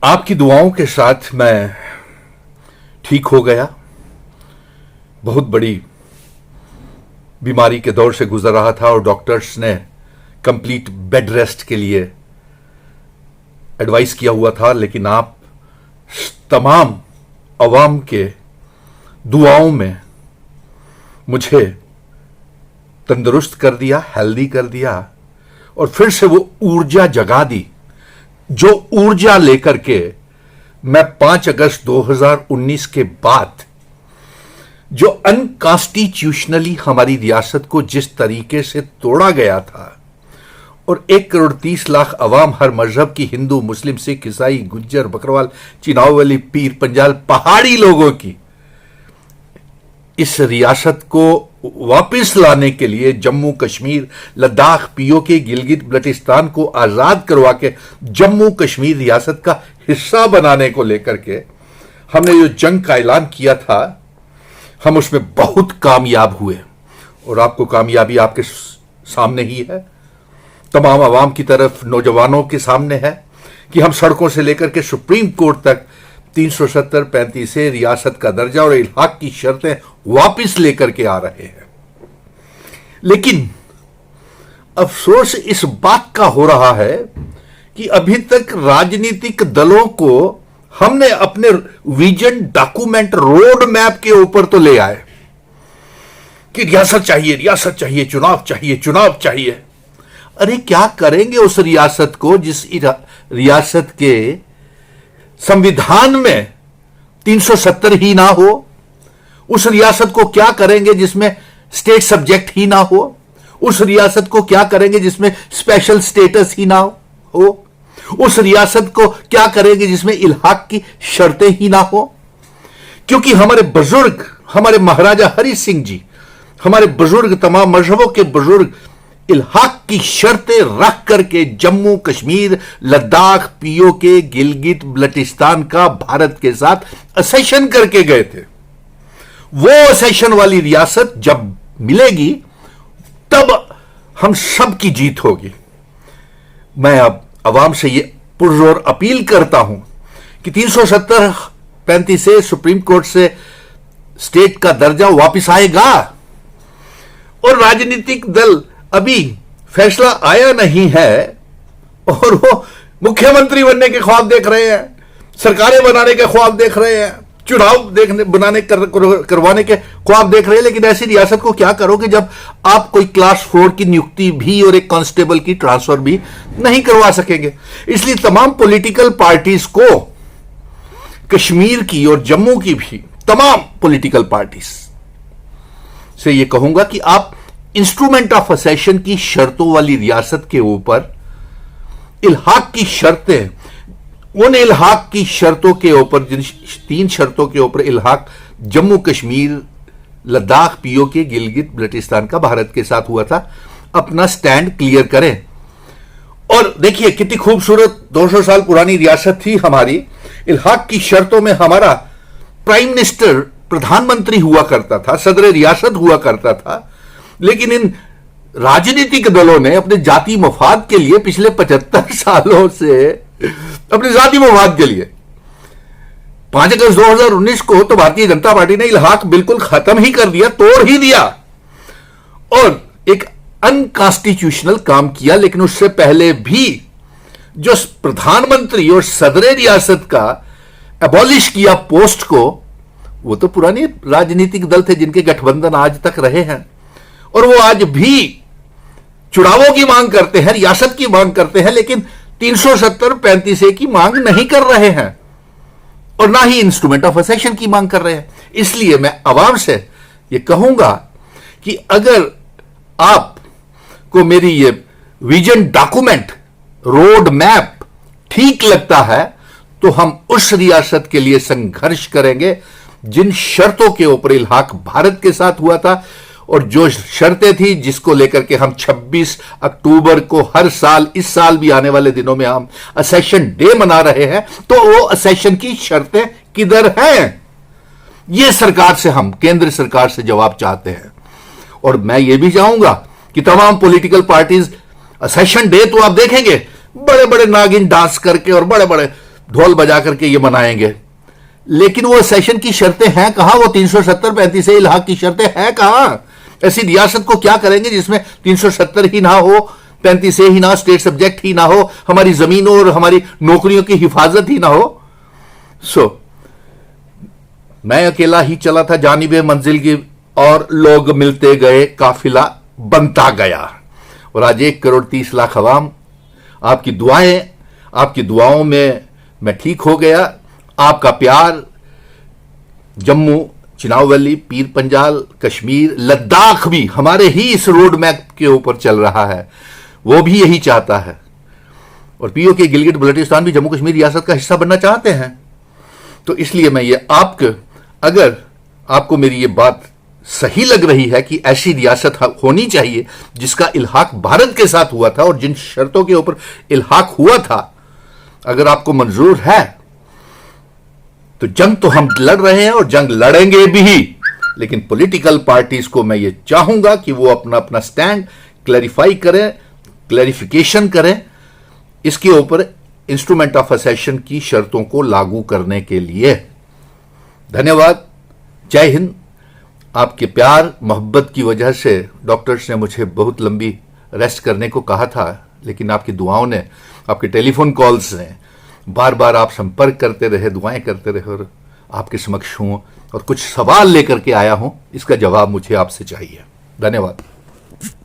आपकी दुआओं के साथ मैं ठीक हो गया। बहुत बड़ी बीमारी के दौर से गुजर रहा था और डॉक्टर्स ने कंप्लीट बेड रेस्ट के लिए एडवाइस किया हुआ था, लेकिन आप तमाम अवाम के दुआओं में मुझे तंदुरुस्त कर दिया, हेल्दी कर दिया और फिर से वो ऊर्जा जगा दी जो ऊर्जा लेकर के मैं 5 अगस्त 2019 के बाद जो अनकॉन्स्टिट्यूशनली हमारी रियासत को जिस तरीके से तोड़ा गया था और 1,30,00,000 अवाम, हर मजहब की, हिंदू, मुस्लिम, सिख, ईसाई, गुज्जर, बकरवाल, चिनावली, पीर, पंजाल, पहाड़ी लोगों की इस रियासत को वापस लाने के लिए जम्मू कश्मीर, लद्दाख, पीओके, गिलगित बल्टिस्तान को आजाद करवा के जम्मू कश्मीर रियासत का हिस्सा बनाने को लेकर के हमने जो जंग का ऐलान किया था, हम उसमें बहुत कामयाब हुए और आपको कामयाबी आपके सामने ही है, तमाम आवाम की तरफ, नौजवानों के सामने है कि हम सड़कों से लेकर के सुप्रीम कोर्ट तक 370-35 से रियासत का दर्जा और इल्हाक की शर्तें वापस लेकर के आ रहे हैं। लेकिन अफसोस इस बात का हो रहा है कि अभी तक राजनीतिक दलों को हमने अपने विजन डॉक्यूमेंट, रोड मैप के ऊपर तो ले आए कि रियासत चाहिए, रियासत चाहिए, चुनाव चाहिए, चुनाव चाहिए। अरे क्या करेंगे उस रियासत को जिस रियासत के संविधान में 370 ही ना हो? उस रियासत को क्या करेंगे जिसमें स्टेट सब्जेक्ट ही ना हो? उस रियासत को क्या करेंगे जिसमें स्पेशल स्टेटस ही ना हो? उस रियासत को क्या करेंगे जिसमें इल्हाक की शर्तें ही ना हो? क्योंकि हमारे बुजुर्ग, हमारे महाराजा हरि सिंह जी, हमारे बुजुर्ग, तमाम मजहबों के बुजुर्ग इल्हाक की शर्तें रख करके जम्मू कश्मीर, लद्दाख, पीओके, गिलगित बल्टिस्तान का भारत के साथ असेशन करके गए थे। वो असेशन वाली रियासत जब मिलेगी तब हम सब की जीत होगी। मैं अब अवाम से ये पुरजोर अपील करता हूं कि 370-35 से सुप्रीम कोर्ट से स्टेट का दर्जा वापस आएगा और राजनीतिक दल अभी फैसला आया नहीं है और वो मुख्यमंत्री बनने के ख्वाब देख रहे हैं, सरकारें बनाने के ख्वाब देख रहे हैं, चुनाव करवाने के ख्वाब देख रहे हैं। लेकिन ऐसी रियासत को क्या करोगे जब आप कोई क्लास 4 की नियुक्ति भी और एक कांस्टेबल की ट्रांसफर भी नहीं करवा सकेंगे। इसलिए तमाम पॉलिटिकल पार्टीज को, कश्मीर की और जम्मू की भी तमाम पॉलिटिकल पार्टीज से यह कहूंगा कि आप इंस्ट्रूमेंट ऑफ असेशन की शर्तों वाली रियासत के ऊपर इल्हाक की शर्तें, उन इल्हाक की शर्तों के ऊपर, जिन 3 शर्तों के ऊपर इल्हाक जम्मू कश्मीर, लद्दाख, पीओके, गिलगित बल्टिस्तान का भारत के साथ हुआ था, अपना स्टैंड क्लियर करें। और देखिए कितनी खूबसूरत 200 साल पुरानी रियासत थी हमारी। इल्हाक की शर्तों में हमारा प्राइम मिनिस्टर, प्रधानमंत्री हुआ करता था, सदर रियासत हुआ करता था। लेकिन इन राजनीतिक दलों ने अपने जाति मफाद के लिए पिछले 75 सालों से अपने जाति मफाद के लिए 5 अगस्त 2019 को तो भारतीय जनता पार्टी ने इल्हाक बिल्कुल खत्म ही कर दिया, तोड़ ही दिया और एक अनकॉन्स्टिट्यूशनल काम किया। लेकिन उससे पहले भी जो प्रधानमंत्री और सदर रियासत का एबॉलिश किया पोस्ट को, वो तो पुराने राजनीतिक दल थे जिनके गठबंधन आज तक रहे हैं और वो आज भी चुनावों की मांग करते हैं, रियासत की मांग करते हैं, लेकिन 370-35 की मांग नहीं कर रहे हैं और ना ही इंस्ट्रूमेंट ऑफ असेशन की मांग कर रहे हैं। इसलिए मैं आवाम से ये कहूंगा कि अगर आपको मेरी ये विजन डॉक्यूमेंट, रोड मैप ठीक लगता है तो हम उस रियासत के लिए संघर्ष करेंगे जिन शर्तों के ऊपर इल्हाक भारत के साथ हुआ था और जो शर्तें थी जिसको लेकर के हम 26 अक्टूबर को हर साल, इस साल भी आने वाले दिनों में हम असेशन डे मना रहे हैं। तो वो असेशन की शर्तें किधर हैं? ये सरकार से, हम केंद्र सरकार से जवाब चाहते हैं। और मैं ये भी चाहूंगा कि तमाम पॉलिटिकल पार्टीज असेशन डे तो आप देखेंगे बड़े बड़े नागिन डांस करके और बड़े बड़े ढोल बजा करके ये मनाएंगे, लेकिन वो सेशन की शर्तें हैं कहां? वो 370 35 इलाहा की शर्तें हैं कहां? ऐसी रियासत को क्या करेंगे जिसमें 370 ही ना हो, 35 ही ना, स्टेट सब्जेक्ट ही ना हो, हमारी जमीनों और हमारी नौकरियों की हिफाजत ही ना हो। मैं अकेला ही चला था जानिबे मंजिल की, और लोग मिलते गए, काफिला बनता गया। और आज 1,30,00,000 अवाम, आपकी दुआओं में मैं ठीक हो गया। आपका प्यार जम्मू, चिनाब वैली, पीर पंजाल, कश्मीर, लद्दाख भी हमारे ही इस रोड मैप के ऊपर चल रहा है, वो भी यही चाहता है। और पीओके गिलगिट बल्टिस्तान भी जम्मू कश्मीर रियासत का हिस्सा बनना चाहते हैं। तो इसलिए मैं ये अगर आपको मेरी ये बात सही लग रही है कि ऐसी रियासत होनी चाहिए जिसका इल्हाक भारत के साथ हुआ था और जिन शर्तों के ऊपर इल्हाक हुआ था, अगर आपको मंजूर है तो जंग तो हम लड़ रहे हैं और जंग लड़ेंगे भी, लेकिन पॉलिटिकल पार्टीज को मैं ये चाहूंगा कि वो अपना अपना स्टैंड क्लैरिफिकेशन करें इसके ऊपर, इंस्ट्रूमेंट ऑफ असेशन की शर्तों को लागू करने के लिए। धन्यवाद। जय हिंद। आपके प्यार मोहब्बत की वजह से डॉक्टर्स ने मुझे बहुत लंबी रेस्ट करने को कहा था, लेकिन आपकी दुआओं ने, आपके टेलीफोन कॉल्स ने, बार बार आप संपर्क करते रहे, दुआएं करते रहे, और आपके समक्ष हूं और कुछ सवाल लेकर के आया हूं, इसका जवाब मुझे आपसे चाहिए। धन्यवाद।